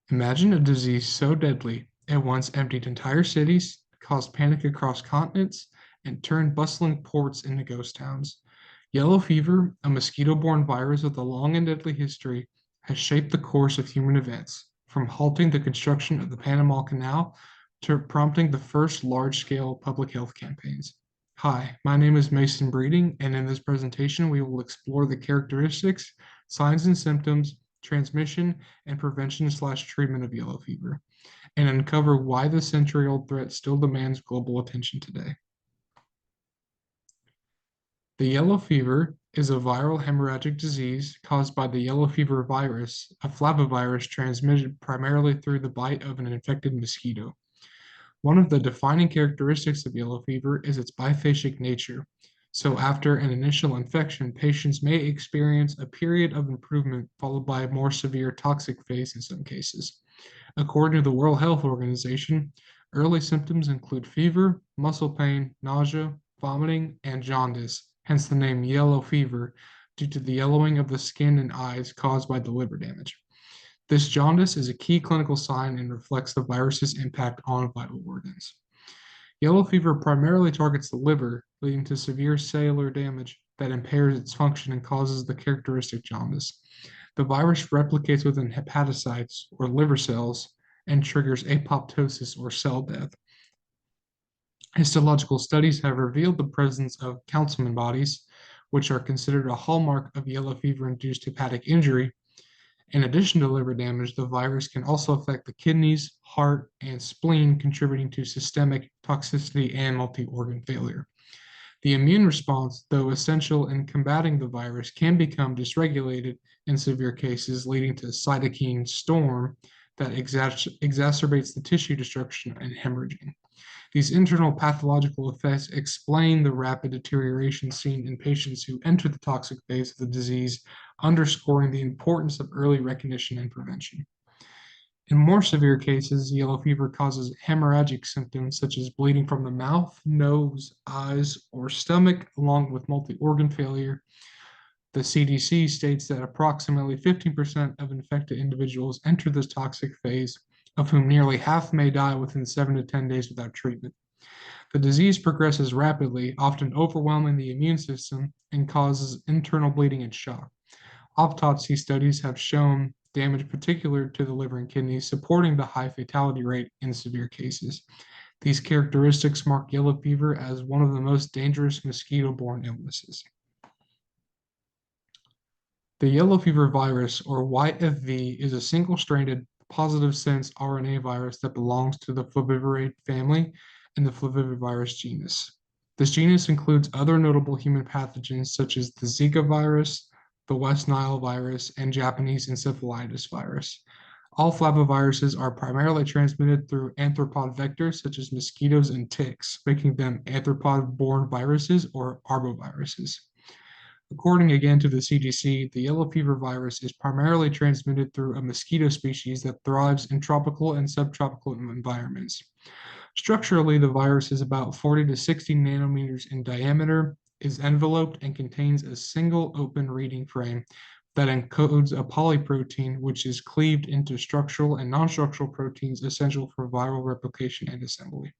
Imagine a disease so deadly it once emptied entire cities, caused panic across continents, and turned bustling ports into ghost towns. Yellow fever, a mosquito-borne virus with a long and deadly history, has shaped the course of human events, from halting the construction of the Panama Canal to prompting the first large-scale public health campaigns. Hi, my name is Mason Breeding, and in this presentation, we will explore the characteristics, signs and symptoms, transmission, and prevention/treatment of yellow fever, and uncover why the century-old threat still demands global attention today. The yellow fever is a viral hemorrhagic disease caused by the yellow fever virus, a flavivirus transmitted primarily through the bite of an infected mosquito. One of the defining characteristics of yellow fever is its biphasic nature. So after an initial infection, patients may experience a period of improvement followed by a more severe toxic phase in some cases. According to the World Health Organization, early symptoms include fever, muscle pain, nausea, vomiting, and jaundice, hence the name yellow fever, due to the yellowing of the skin and eyes caused by the liver damage. This jaundice is a key clinical sign and reflects the virus's impact on vital organs. Yellow fever primarily targets the liver, leading to severe cellular damage that impairs its function and causes the characteristic jaundice. The virus replicates within hepatocytes or liver cells and triggers apoptosis or cell death. Histological studies have revealed the presence of Councilman bodies, which are considered a hallmark of yellow fever-induced hepatic injury. In addition to liver damage, the virus can also affect the kidneys, heart, and spleen, contributing to systemic toxicity and multi-organ failure. The immune response, though essential in combating the virus, can become dysregulated in severe cases, leading to cytokine storm that exacerbates the tissue destruction and hemorrhaging. These internal pathological effects explain the rapid deterioration seen in patients who enter the toxic phase of the disease, underscoring the importance of early recognition and prevention. In more severe cases, yellow fever causes hemorrhagic symptoms such as bleeding from the mouth, nose, eyes, or stomach, along with multi-organ failure. The CDC states that approximately 15% of infected individuals enter this toxic phase, of whom nearly half may die within 7 to 10 days without treatment. The disease progresses rapidly, often overwhelming the immune system, and causes internal bleeding and shock. Autopsy studies have shown damage particular to the liver and kidneys, supporting the high fatality rate in severe cases. These characteristics mark yellow fever as one of the most dangerous mosquito-borne illnesses. The yellow fever virus, or YFV, is a single-stranded positive sense RNA virus that belongs to the flavivirate family and the flavivirus genus. This genus includes other notable human pathogens such as the Zika virus, the West Nile virus, and Japanese encephalitis virus. All flaviviruses are primarily transmitted through arthropod vectors such as mosquitoes and ticks, making them arthropod-borne viruses or arboviruses. According again to the CDC, the yellow fever virus is primarily transmitted through a mosquito species that thrives in tropical and subtropical environments. Structurally, the virus is about 40 to 60 nanometers in diameter, is enveloped, and contains a single open reading frame that encodes a polyprotein, which is cleaved into structural and non-structural proteins essential for viral replication and assembly.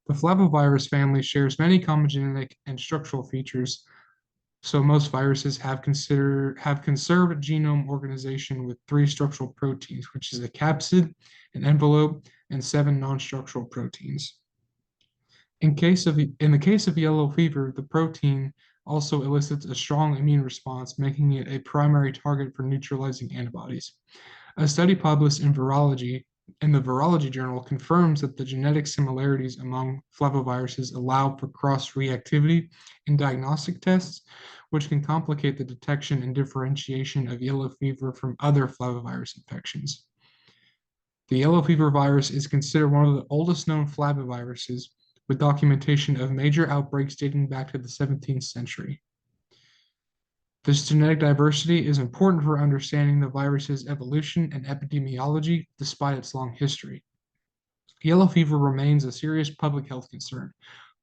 The flavivirus family shares many common genetic and structural features, so most viruses have conserved genome organization with 3 structural proteins, which is a capsid, an envelope, and 7 non-structural proteins. In the case of yellow fever, the protein also elicits a strong immune response, making it a primary target for neutralizing antibodies. A study published in the Virology Journal confirms that the genetic similarities among flaviviruses allow for cross-reactivity in diagnostic tests, which can complicate the detection and differentiation of yellow fever from other flavivirus infections. The yellow fever virus is considered one of the oldest known flaviviruses, with documentation of major outbreaks dating back to the 17th century. This genetic diversity is important for understanding the virus's evolution and epidemiology despite its long history. Yellow fever remains a serious public health concern,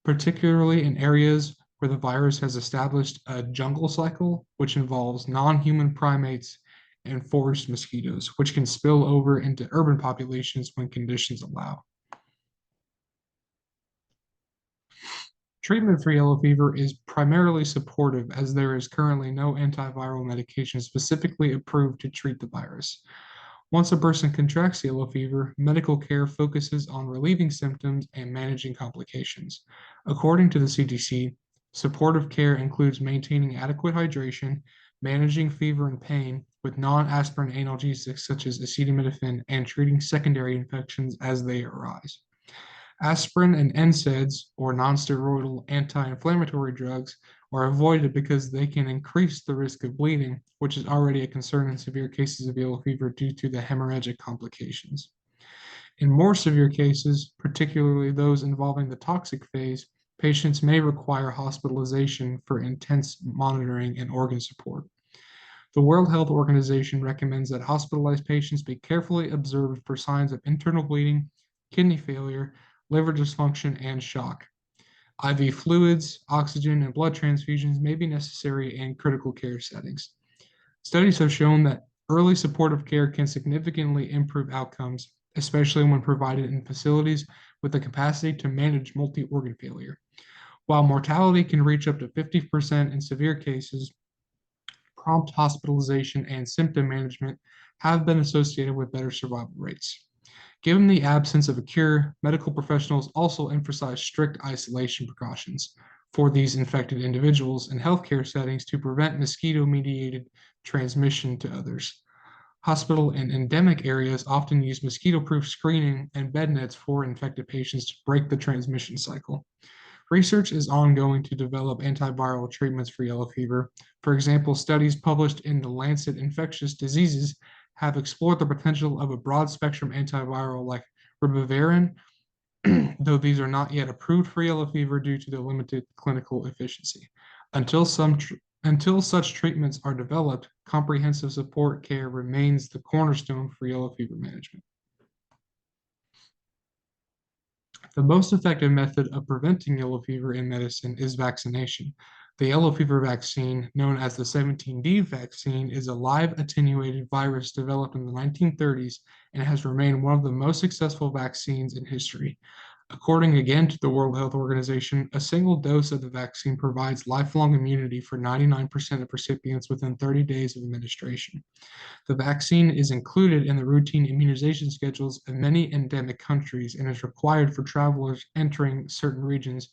particularly in areas where the virus has established a jungle cycle, which involves non-human primates and forest mosquitoes, which can spill over into urban populations when conditions allow. Treatment for yellow fever is primarily supportive as there is currently no antiviral medication specifically approved to treat the virus. Once a person contracts yellow fever, medical care focuses on relieving symptoms and managing complications. According to the CDC, supportive care includes maintaining adequate hydration, managing fever and pain with non-aspirin analgesics such as acetaminophen, and treating secondary infections as they arise. Aspirin and NSAIDs, or nonsteroidal anti-inflammatory drugs, are avoided because they can increase the risk of bleeding, which is already a concern in severe cases of yellow fever due to the hemorrhagic complications. In more severe cases, particularly those involving the toxic phase, patients may require hospitalization for intense monitoring and organ support. The World Health Organization recommends that hospitalized patients be carefully observed for signs of internal bleeding, kidney failure, liver dysfunction, and shock. IV fluids, oxygen, and blood transfusions may be necessary in critical care settings. Studies have shown that early supportive care can significantly improve outcomes, especially when provided in facilities with the capacity to manage multi organ failure. While mortality can reach up to 50% in severe cases, prompt hospitalization and symptom management have been associated with better survival rates. Given the absence of a cure, medical professionals also emphasize strict isolation precautions for these infected individuals in healthcare settings to prevent mosquito mediated transmission to others. Hospital and endemic areas often use mosquito proof screening and bed nets for infected patients to break the transmission cycle. Research is ongoing to develop antiviral treatments for yellow fever. For example, studies published in the Lancet Infectious Diseases have explored the potential of a broad spectrum antiviral like ribavirin, though these are not yet approved for yellow fever due to their limited clinical efficiency. Until until such treatments are developed, comprehensive support care remains the cornerstone for yellow fever management. The most effective method of preventing yellow fever in medicine is vaccination. The yellow fever vaccine, known as the 17D vaccine, is a live attenuated virus developed in the 1930s and has remained one of the most successful vaccines in history. According again to the World Health Organization, a single dose of the vaccine provides lifelong immunity for 99% of recipients within 30 days of administration. The vaccine is included in the routine immunization schedules of many endemic countries and is required for travelers entering certain regions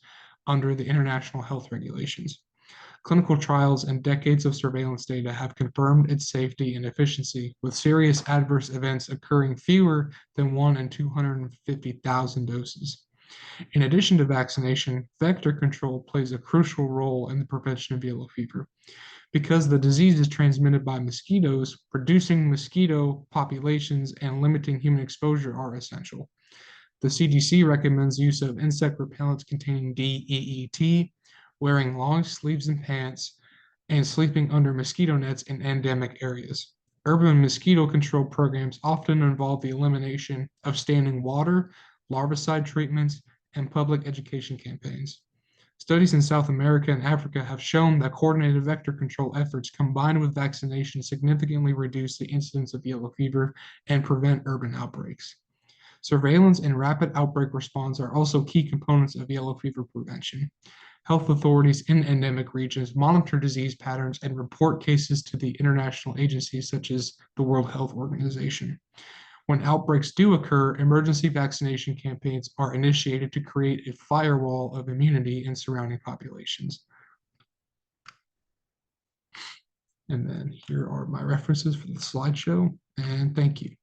under the international health regulations. Clinical trials and decades of surveillance data have confirmed its safety and efficiency, with serious adverse events occurring fewer than 1 in 250,000 doses. In addition to vaccination, vector control plays a crucial role in the prevention of yellow fever. Because the disease is transmitted by mosquitoes, reducing mosquito populations and limiting human exposure are essential. The CDC recommends use of insect repellents containing DEET, wearing long sleeves and pants, and sleeping under mosquito nets in endemic areas. Urban mosquito control programs often involve the elimination of standing water, larvicide treatments, and public education campaigns. Studies in South America and Africa have shown that coordinated vector control efforts combined with vaccination significantly reduce the incidence of yellow fever and prevent urban outbreaks. Surveillance and rapid outbreak response are also key components of yellow fever prevention. Health authorities in endemic regions monitor disease patterns and report cases to the international agencies such as the World Health Organization. When outbreaks do occur, emergency vaccination campaigns are initiated to create a firewall of immunity in surrounding populations. And then here are my references for the slideshow, and thank you.